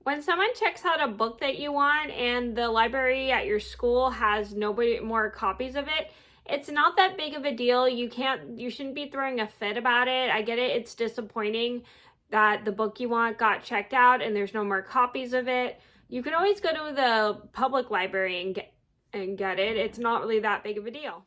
When someone checks out a book that you want and the library at your school has nobody more copies of it, it's not that big of a deal. You shouldn't be throwing a fit about it. I get it. It's disappointing that the book you want got checked out and there's no more copies of it. You can always go to the public library and get it. It's not really that big of a deal.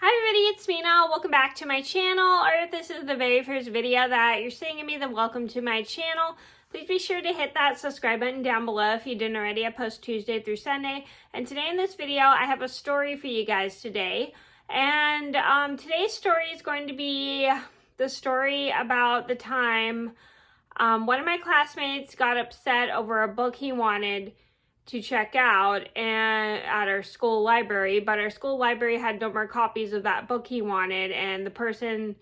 Hi everybody, it's Mena. Welcome back to my channel, or if this is the very first video that you're seeing of me, then welcome to my channel. Please be sure to hit that subscribe button down below if you didn't already. I post Tuesday through Sunday, and today in this video I have a story for you guys today. And today's story is going to be the story about the time one of my classmates got upset over a book he wanted to check out and at our school library, but our school library had no more copies of that book he wanted, and the person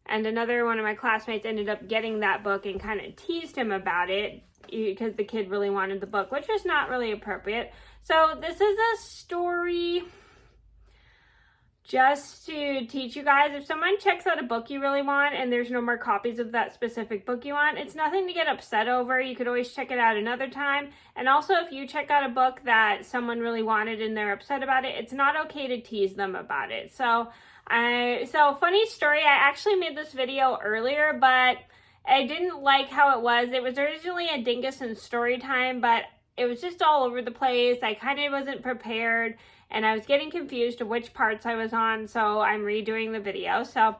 and another one of my classmates ended up getting that book and kind of teased him about it because the kid really wanted the book, which was not really appropriate. So this is a story just to teach you guys, if someone checks out a book you really want and there's no more copies of that specific book you want, it's nothing to get upset over. You could always check it out another time. And also, if you check out a book that someone really wanted and they're upset about it, it's not okay to tease them about it. So funny story, I actually made this video earlier, but I didn't like how it was. It was originally a Dingus and story time, but it was just all over the place. I kind of wasn't prepared, and I was getting confused of which parts I was on, so I'm redoing the video. So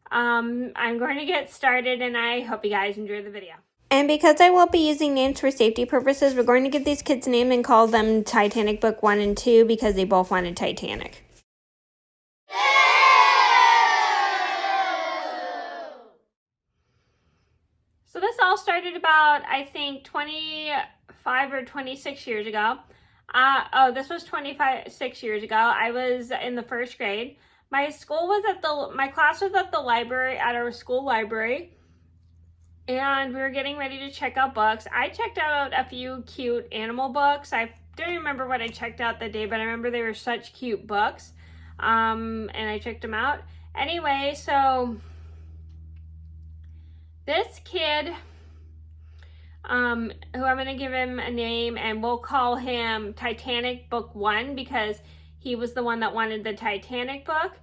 I'm going to get started, and I hope you guys enjoy the video. And because I will be using names for safety purposes, we're going to give these kids a name and call them Titanic Book 1 and 2 because they both wanted Titanic. So this all started about, I think, 25 or 26 years ago. This was 26 years ago. I was in the first grade. My class was at the library, at our school library, and we were getting ready to check out books. I checked out a few cute animal books. I don't remember what I checked out that day, but I remember they were such cute books, and I checked them out. Anyway, so this kid, who I'm going to give him a name, and we'll call him Titanic Book 1 because he was the one that wanted the Titanic book.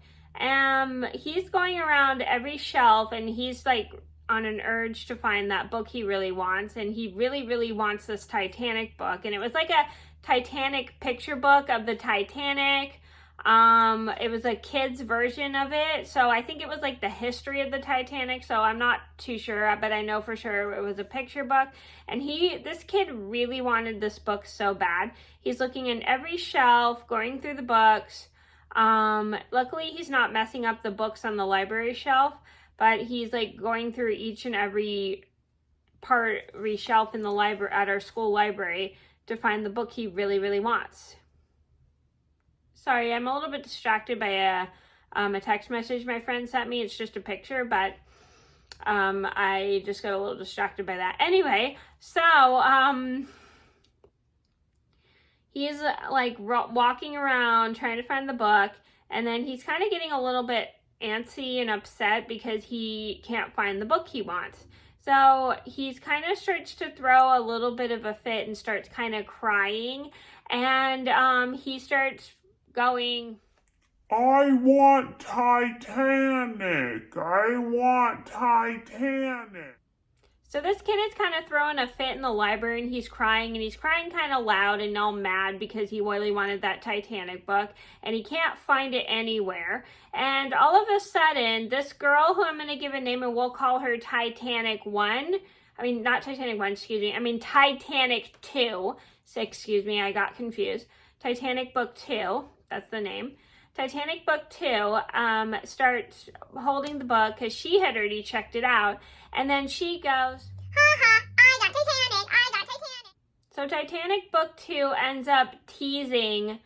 He's going around every shelf, and he's like on an urge to find that book he really wants, and he really, really wants this Titanic book. And it was like a Titanic picture book of the Titanic. It was a kid's version of it, so I think it was like the history of the Titanic, so I'm not too sure, but I know for sure it was a picture book. And this kid really wanted this book so bad. He's looking in every shelf, going through the books. Luckily he's not messing up the books on the library shelf, but he's like going through each and every shelf in the library at our school library to find the book he really, really wants. Sorry, I'm a little bit distracted by a text message my friend sent me. It's just a picture, but I just got a little distracted by that. Anyway, so he's like walking around trying to find the book, and then he's kind of getting a little bit antsy and upset because he can't find the book he wants. So he's kind of starts to throw a little bit of a fit and starts kind of crying, and he starts going, I want Titanic. I want Titanic. So this kid is kind of throwing a fit in the library, and he's crying kind of loud and all mad because he really wanted that Titanic book, and he can't find it anywhere. And all of a sudden, this girl who I'm going to give a name, and we'll call her Titanic 1. I mean, not Titanic 1, excuse me. I mean, Titanic 2. So, excuse me, I got confused. Titanic Book 2. That's the name. Titanic Book 2 starts holding the book because she had already checked it out. And then she goes, I got Titanic. So Titanic Book 2 ends up teasing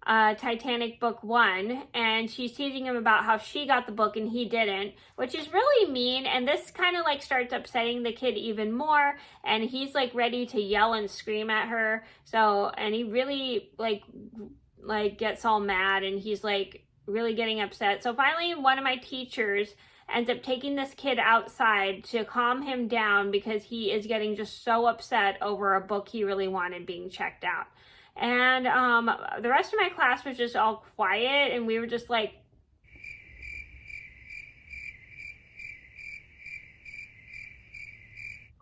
Titanic Book 1. And she's teasing him about how she got the book and he didn't, which is really mean. And this kind of like starts upsetting the kid even more. And he's like ready to yell and scream at her. And he really like gets all mad, and he's like really getting upset. So finally one of my teachers ends up taking this kid outside to calm him down because he is getting just so upset over a book he really wanted being checked out. And the rest of my class was just all quiet, and we were just like,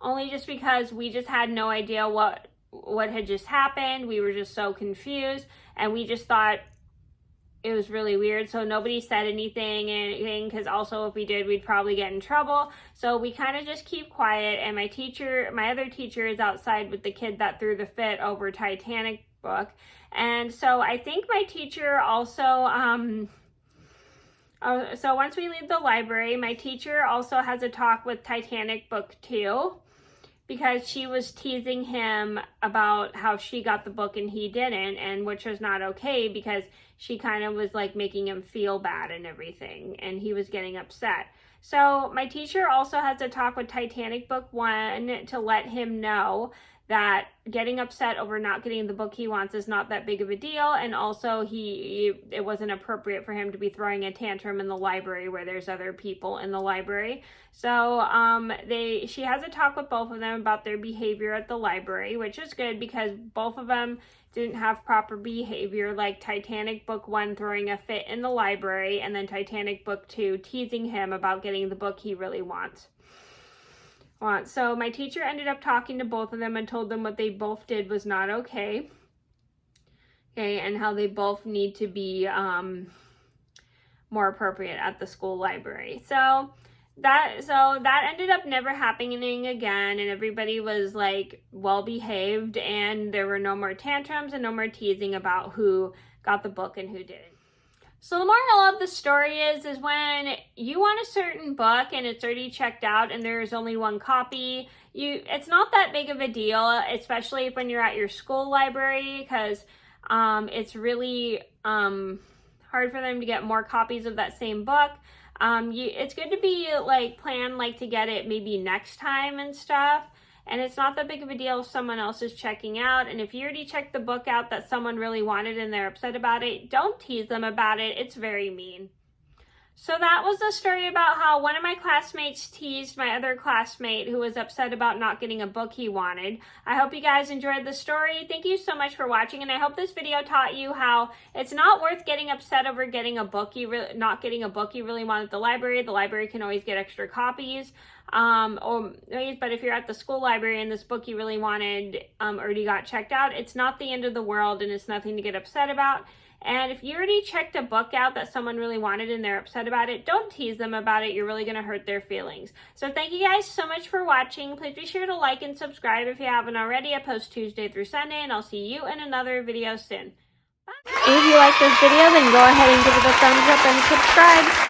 only just because we just had no idea what had just happened. We were just so confused, and we just thought it was really weird. So nobody said anything, because also if we did, we'd probably get in trouble. So we kind of just keep quiet, and my other teacher is outside with the kid that threw the fit over Titanic book. And so I think my teacher also so once we leave the library, my teacher also has a talk with Titanic book 2, because she was teasing him about how she got the book and he didn't, and which was not okay, because she kind of was like making him feel bad and everything, and he was getting upset. So my teacher also has a talk with Titanic book 1 to let him know that getting upset over not getting the book he wants is not that big of a deal, and also it wasn't appropriate for him to be throwing a tantrum in the library where there's other people in the library. So she has a talk with both of them about their behavior at the library, which is good because both of them didn't have proper behavior, like Titanic book 1 throwing a fit in the library, and then Titanic book 2 teasing him about getting the book he really wants. So my teacher ended up talking to both of them and told them what they both did was not okay. Okay, and how they both need to be more appropriate at the school library. So that ended up never happening again, and everybody was like well behaved, and there were no more tantrums and no more teasing about who got the book and who didn't. So the moral of the story is when you want a certain book and it's already checked out and there's only one copy, it's not that big of a deal, especially when you're at your school library, because it's really hard for them to get more copies of that same book. It's good to be plan to get it maybe next time and stuff. And it's not that big of a deal if someone else is checking out. And if you already checked the book out that someone really wanted and they're upset about it, don't tease them about it. It's very mean. So that was the story about how one of my classmates teased my other classmate who was upset about not getting a book he wanted. I hope you guys enjoyed the story. Thank you so much for watching, and I hope this video taught you how it's not worth getting upset over getting a book not getting a book you really want at the library. The library can always get extra copies. But if you're at the school library and this book you really wanted already got checked out, it's not the end of the world and it's nothing to get upset about. And if you already checked a book out that someone really wanted and they're upset about it, don't tease them about it. You're really going to hurt their feelings. So thank you guys so much for watching. Please be sure to like and subscribe if you haven't already. I post Tuesday through Sunday, and I'll see you in another video soon. Bye. If you like this video, then go ahead and give it a thumbs up and subscribe.